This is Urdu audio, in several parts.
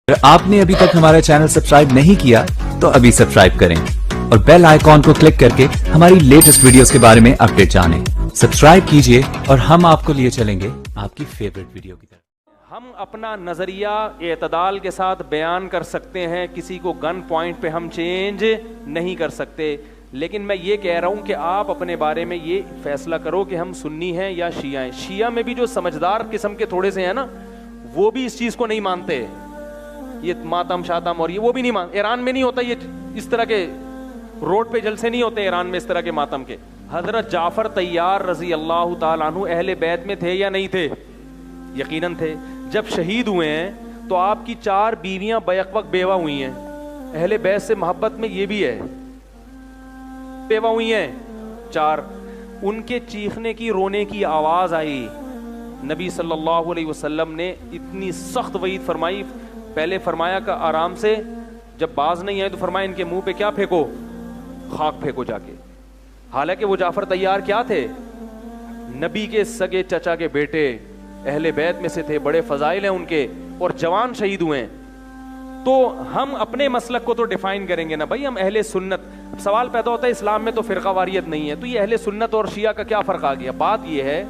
اگر آپ نے ابھی تک ہمارا چینل سبسکرائب نہیں کیا تو ابھی سبسکرائب کریں اور بیل آئیکن کو کلک کر کے ہماری لیٹسٹ ویڈیوز کے بارے میں اپڈیٹ جانیں. سبسکرائب کیجئے اور ہم آپ کو لیے چلیں گے آپ کی فیورٹ ویڈیو کی طرف. ہم اپنا نظریہ اعتدال کے ساتھ بیان کر سکتے ہیں, کسی کو گن پوائنٹ پہ ہم چینج نہیں کر سکتے, لیکن میں یہ کہہ رہا ہوں کہ آپ اپنے بارے میں یہ فیصلہ کرو کہ ہم سنی ہیں یا شیعہ ہیں. شیعہ میں بھی جو سمجھدار قسم کے تھوڑے سے ہیں نا, وہ بھی اس چیز کو نہیں مانتے, یہ ماتم شاتم اور یہ وہ بھی نہیں مانتے. ایران میں نہیں ہوتا یہ اس طرح کے, روڈ پہ جلسے نہیں ہوتے ایران میں اس طرح کے ماتم کے. حضرت جعفر طیار رضی اللہ تعالیٰ عنہ اہل بیت میں تھے یا نہیں تھے؟ یقیناً تھے. جب شہید ہوئے ہیں تو آپ کی 4 بیویاں بیک وقت بیوہ ہوئی ہیں. اہل بیت سے محبت میں یہ بھی ہے, بیوہ ہوئی ہیں 4. ان کے چیخنے کی, رونے کی آواز آئی, نبی صلی اللہ علیہ وسلم نے اتنی سخت وعید فرمائی. پہلے فرمایا کہ آرام سے, جب باز نہیں آئے تو فرمایا ان کے منہ پہ کیا پھینکو, خاک پھینکو جا کے. حالانکہ وہ جعفر طیار کیا تھے؟ نبی کے سگے چچا کے بیٹے, اہل بیت میں سے تھے, بڑے فضائل ہیں ان کے, اور جوان شہید ہوئے ہیں. تو ہم اپنے مسلک کو تو ڈیفائن کریں گے نا بھائی, ہم اہل سنت. سوال پیدا ہوتا ہے اسلام میں تو فرقہ واریت نہیں ہے, تو یہ اہل سنت اور شیعہ کا کیا فرق آ گیا؟ بات یہ ہے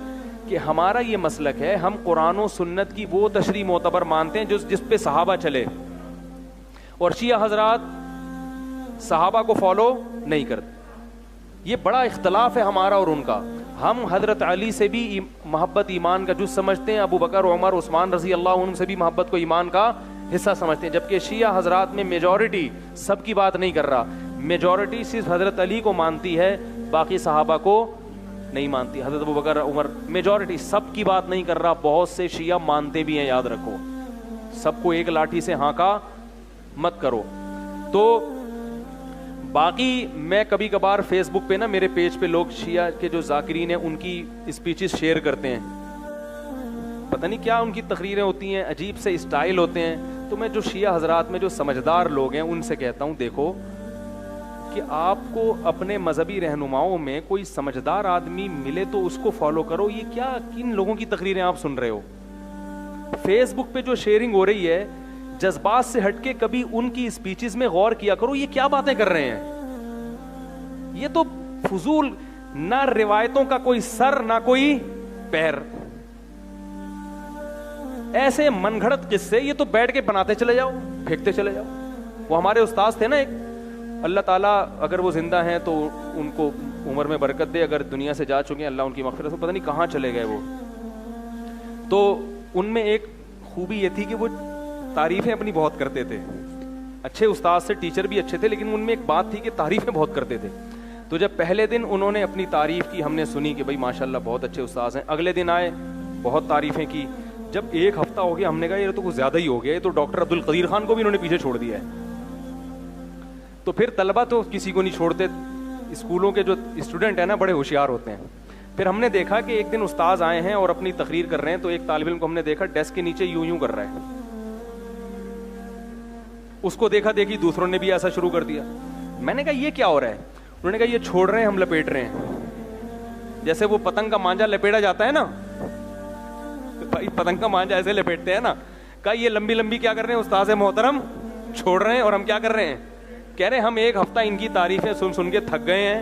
کہ ہمارا یہ مسلک ہے, ہم قرآن و سنت کی وہ تشریح معتبر مانتے ہیں جس پہ صحابہ چلے, اور شیعہ حضرات صحابہ کو فالو نہیں کرتے. یہ بڑا اختلاف ہے ہمارا اور ان کا. ہم حضرت علی سے بھی محبت ایمان کا جز سمجھتے ہیں, ابو بکر, عمر, عثمان رضی اللہ عنہ سے بھی محبت کو ایمان کا حصہ سمجھتے ہیں, جبکہ شیعہ حضرات میں میجورٹی, سب کی بات نہیں کر رہا, میجورٹی صرف حضرت علی کو مانتی ہے, باقی صحابہ کو نہیں مانتی. حضرت ابو بکر, عمر, میجورٹی, سب کی بات نہیں کر رہا. بہت سے شیعہ مانتے بھی ہیں, یاد رکھو, سب کو ایک لاٹھی سے ہانکا مت کرو. تو باقی میں کبھی کبھار فیس بک پہ نا, میرے پیج پہ لوگ شیعہ کے جو ذاکرین ہیں ان کی اسپیچز شیئر کرتے ہیں, پتہ نہیں کیا ان کی تقریریں ہوتی ہیں, عجیب سے اسٹائل ہوتے ہیں. تو میں جو شیعہ حضرات میں جو سمجھدار لوگ ہیں ان سے کہتا ہوں, دیکھو کہ آپ کو اپنے مذہبی رہنماؤں میں کوئی سمجھدار آدمی ملے تو اس کو فالو کرو. یہ کیا, کن لوگوں کی تقریریں آپ سن رہے ہو؟ فیس بک پہ جو شیئرنگ ہو رہی ہے, جذبات سے ہٹ کے کبھی ان کی اسپیچز میں غور کیا کرو, یہ کیا باتیں کر رہے ہیں. یہ تو فضول, نہ روایتوں کا کوئی سر نہ کوئی پیر, ایسے من گھڑت قصے. یہ تو بیٹھ کے بناتے چلے جاؤ, پھینکتے چلے جاؤ. وہ ہمارے استاذ تھے نا ایک, اللہ تعالیٰ اگر وہ زندہ ہیں تو ان کو عمر میں برکت دے, اگر دنیا سے جا چکے ہیں اللہ ان کی مغفرت سے, پتہ نہیں کہاں چلے گئے وہ. تو ان میں ایک خوبی یہ تھی کہ وہ تعریفیں اپنی بہت کرتے تھے. اچھے استاد سے, ٹیچر بھی اچھے تھے, لیکن ان میں ایک بات تھی کہ تعریفیں بہت کرتے تھے. تو جب پہلے دن انہوں نے اپنی تعریف کی, ہم نے سنی کہ بھائی ماشاءاللہ بہت اچھے استاذ ہیں. اگلے دن آئے, بہت تعریفیں کی. جب 1 ہفتہ ہو گیا, ہم نے کہا یہ تو کچھ زیادہ ہی ہو گیا, یہ تو ڈاکٹر عبد القدیر خان کو بھی انہوں نے پیچھے چھوڑ دیا ہے. تو پھر طلبہ تو کسی کو نہیں چھوڑتے, اسکولوں کے جو اسٹوڈنٹ ہیں نا بڑے ہوشیار ہوتے ہیں. پھر ہم نے دیکھا کہ ایک دن استاذ آئے ہیں اور اپنی تقریر کر رہے ہیں, تو ایک طالب علم کو ہم نے دیکھا ڈیسک کے نیچے یوں یوں کر رہا ہے. اس کو دیکھا دیکھی دوسروں نے بھی ایسا شروع کر دیا. میں نے کہا یہ کیا ہو رہا ہے؟ انہوں نے کہا یہ چھوڑ رہے ہیں, ہم لپیٹ رہے ہیں. جیسے وہ پتنگ کا مانجا لپیٹا جاتا ہے نا, بھائی پتنگ کا مانجا ایسے لپیٹتے ہیں نا. کہا یہ لمبی لمبی کیا کر رہے ہیں استاذ محترم, چھوڑ رہے ہیں. اور ہم کیا کر رہے ہیں؟ کہہ رہے ہیں ہم 1 ہفتہ ان کی تعریفیں سن سن کے تھک گئے ہیں,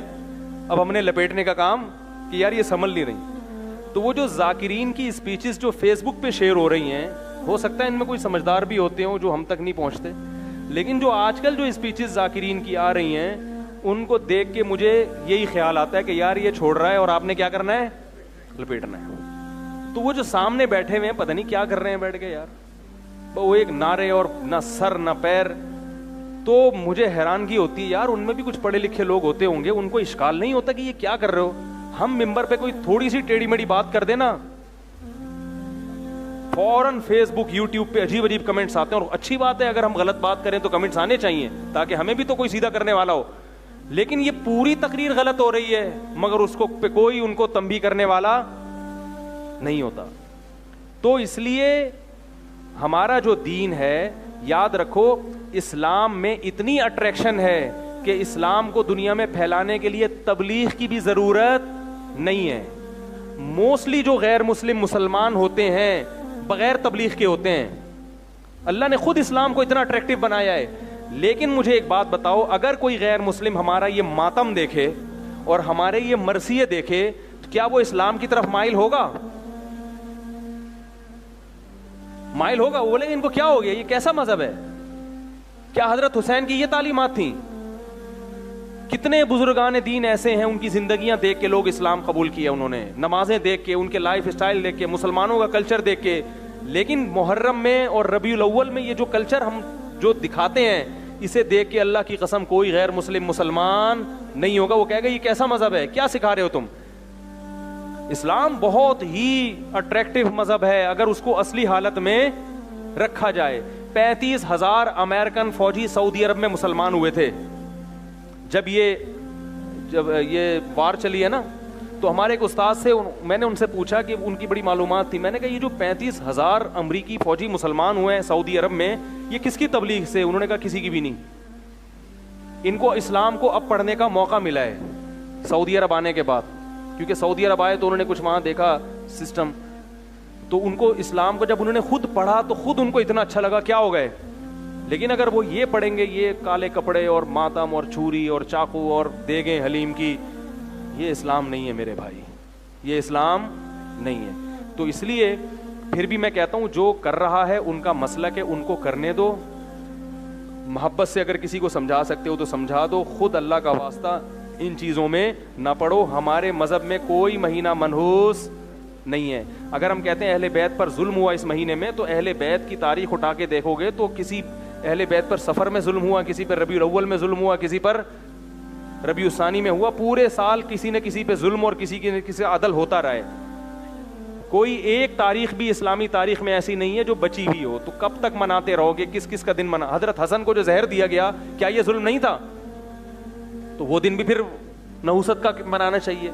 اب ہم نے لپیٹنے کا کام کہ یار یہ سنبھل نہیں رہی. تو وہ جو ذاکرین کی اسپیچز جو فیس بک پہ شیئر ہو رہی ہیں, ہو سکتا ہے ان میں کوئی سمجھدار بھی ہوتے ہوں جو ہم تک نہیں پہنچتے, لیکن جو آج کل جو اسپیچز ذاکرین کی آ رہی ہیں ان کو دیکھ کے مجھے یہی خیال آتا ہے کہ یار یہ چھوڑ رہا ہے اور آپ نے کیا کرنا ہے, لپیٹنا ہے. تو وہ جو سامنے بیٹھے ہوئے ہیں پتہ نہیں کیا کر رہے ہیں بیٹھ کے یار, وہ ایک نعرے اور نہ سر نہ پیر. تو مجھے حیرانگی ہوتی ہے یار, ان میں بھی کچھ پڑھے لکھے لوگ ہوتے ہوں گے, ان کو اشکال نہیں ہوتا کہ یہ کیا کر رہے ہو. ہم ممبر پہ کوئی تھوڑی سی ٹیڑھی میڑھی بات کر دینا, فوراً فیس بک یوٹیوب پہ عجیب عجیب کمنٹس آتے ہیں. اور اچھی بات ہے, اگر ہم غلط بات کریں تو کمنٹس آنے چاہیے تاکہ ہمیں بھی تو کوئی سیدھا کرنے والا ہو. لیکن یہ پوری تقریر غلط ہو رہی ہے مگر اس کو پہ کوئی ان کو تنبیہ کرنے والا نہیں ہوتا. تو اس لیے ہمارا جو دین ہے, یاد رکھو, اسلام میں اتنی اٹریکشن ہے کہ اسلام کو دنیا میں پھیلانے کے لیے تبلیغ کی بھی ضرورت نہیں ہے. موسٹلی جو غیر مسلم مسلمان ہوتے ہیں بغیر تبلیغ کے ہوتے ہیں, اللہ نے خود اسلام کو اتنا اٹریکٹیو بنایا ہے. لیکن مجھے ایک بات بتاؤ, اگر کوئی غیر مسلم ہمارا یہ ماتم دیکھے اور ہمارے یہ مرثیے دیکھے, تو کیا وہ اسلام کی طرف مائل ہوگا؟ مائل ہوگا؟ وہ بولیں گے ان کو کیا ہو گیا, یہ کیسا مذہب ہے؟ کیا حضرت حسین کی یہ تعلیمات تھیں؟ کتنے بزرگان دین ایسے ہیں, ان کی زندگیاں دیکھ کے لوگ اسلام قبول کیا انہوں نے, نمازیں دیکھ کے, ان کے لائف اسٹائل دیکھ کے, مسلمانوں کا کلچر دیکھ کے. لیکن محرم میں اور ربیع الاول میں یہ جو کلچر ہم جو دکھاتے ہیں, اسے دیکھ کے اللہ کی قسم کوئی غیر مسلم مسلمان نہیں ہوگا. وہ کہے گا یہ کیسا مذہب ہے, کیا سکھا رہے ہو تم؟ اسلام بہت ہی اٹریکٹیو مذہب ہے اگر اس کو اصلی حالت میں رکھا جائے. 35,000 امریکن فوجی سعودی عرب میں مسلمان ہوئے تھے جب یہ وار چلی ہے نا. تو ہمارے ایک استاد سے میں نے ان سے پوچھا کہ ان کی بڑی معلومات تھی. میں نے کہا یہ جو 35,000 امریکی فوجی مسلمان ہوئے ہیں سعودی عرب میں, یہ کس کی تبلیغ سے؟ انہوں نے کہا کسی کی بھی نہیں. ان کو اسلام کو اب پڑھنے کا موقع ملا ہے سعودی عرب آنے کے بعد, کیونکہ سعودی عرب آئے تو انہوں نے کچھ وہاں دیکھا سسٹم, تو ان کو اسلام کو جب انہوں نے خود پڑھا تو خود ان کو اتنا اچھا لگا, کیا ہو گئے. لیکن اگر وہ یہ پڑھیں گے, یہ کالے کپڑے اور ماتم اور چھری اور چاقو اور دیگیں حلیم کی, یہ اسلام نہیں ہے میرے بھائی, یہ اسلام نہیں ہے. تو اس لیے پھر بھی میں کہتا ہوں جو کر رہا ہے ان کا مسلک ہے, ان کو کرنے دو. محبت سے اگر کسی کو سمجھا سکتے ہو تو سمجھا دو. خود اللہ کا واسطہ ان چیزوں میں نہ پڑھو. ہمارے مذہب میں کوئی مہینہ منحوس نہیں ہے. اگر ہم کہتے ہیں اہل بیت پر ظلم ہوا اس مہینے میں, تو اہل بیت کی تاریخ اٹھا کے دیکھو گے تو کسی اہل بیت پر سفر میں ظلم ہوا, کسی پر ربیع الاول میں ظلم ہوا, کسی پر ربیع الثانی میں ہوا. پورے سال کسی نہ کسی پہ ظلم اور کسی سے عدل ہوتا رہے. کوئی ایک تاریخ بھی اسلامی تاریخ میں ایسی نہیں ہے جو بچی ہوئی ہو. تو کب تک مناتے رہو گے؟ کس کس کا دن منا؟ حضرت حسن کو جو زہر دیا گیا, کیا یہ ظلم نہیں تھا؟ تو وہ دن بھی پھر نحوست کا منانا چاہیے.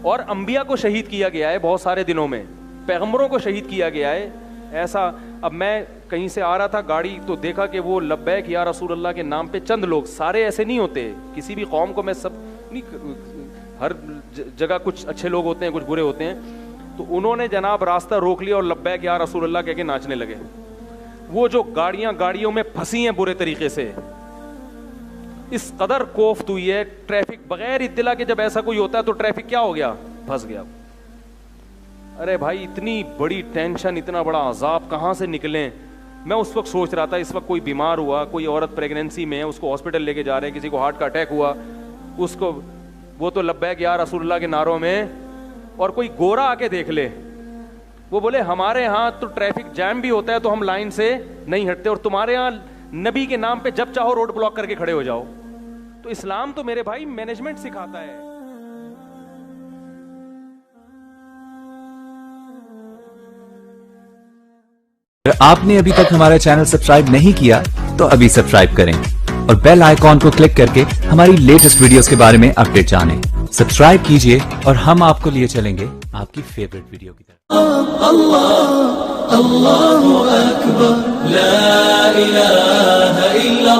اور انبیاء کو شہید کیا گیا ہے بہت سارے دنوں میں, پیغمبروں کو شہید کیا گیا ہے. ایسا اب میں کہیں سے آ رہا تھا گاڑی, تو دیکھا کہ وہ لبیک یا رسول اللہ کے نام پہ چند لوگ, سارے ایسے نہیں ہوتے. کسی بھی قوم کو میں سب نہیں, ہر جگہ کچھ اچھے لوگ ہوتے ہیں, کچھ برے ہوتے ہیں. تو انہوں نے جناب راستہ روک لیا اور لبیک یا رسول اللہ کہہ کے ناچنے لگے. وہ جو گاڑیوں میں پھنسی ہیں برے طریقے سے, اس قدر کوفت ہوئی ہے ٹریفک بغیر اطلاع کے. جب ایسا کوئی ہوتا ہے تو ٹریفک کیا ہو گیا, پھنس گیا. ارے بھائی اتنی بڑی ٹینشن, اتنا بڑا عذاب کہاں سے نکلیں؟ میں اس وقت سوچ رہا تھا, اس وقت کوئی بیمار ہوا, کوئی عورت پریگنینسی میں ہے, اس کو ہاسپٹل لے کے جا رہے ہیں, کسی کو ہارٹ کا اٹیک ہوا, اس کو وہ تو لبیک یا رسول اللہ کے نعروں میں. اور کوئی گورا آ کے دیکھ لے, وہ بولے ہمارے ہاں تو ٹریفک جام بھی ہوتا ہے تو ہم لائن سے نہیں ہٹتے, اور تمہارے ہاں نبی کے نام پہ جب چاہو روڈ بلاک کر کے کھڑے ہو جاؤ. تو اسلام تو میرے بھائی مینجمنٹ سکھاتا ہے. اگر آپ نے ابھی تک ہمارا چینل سبسکرائب نہیں کیا تو ابھی سبسکرائب کریں اور بیل آئیکن کو کلک کر کے ہماری لیٹسٹ ویڈیوز کے بارے میں اپڈیٹ جانیں. سبسکرائب کیجئے اور ہم آپ کو لیے چلیں گے آپ کی فیوریٹ ویڈیو کی طرف. اللہ اکبر, لا الہ الا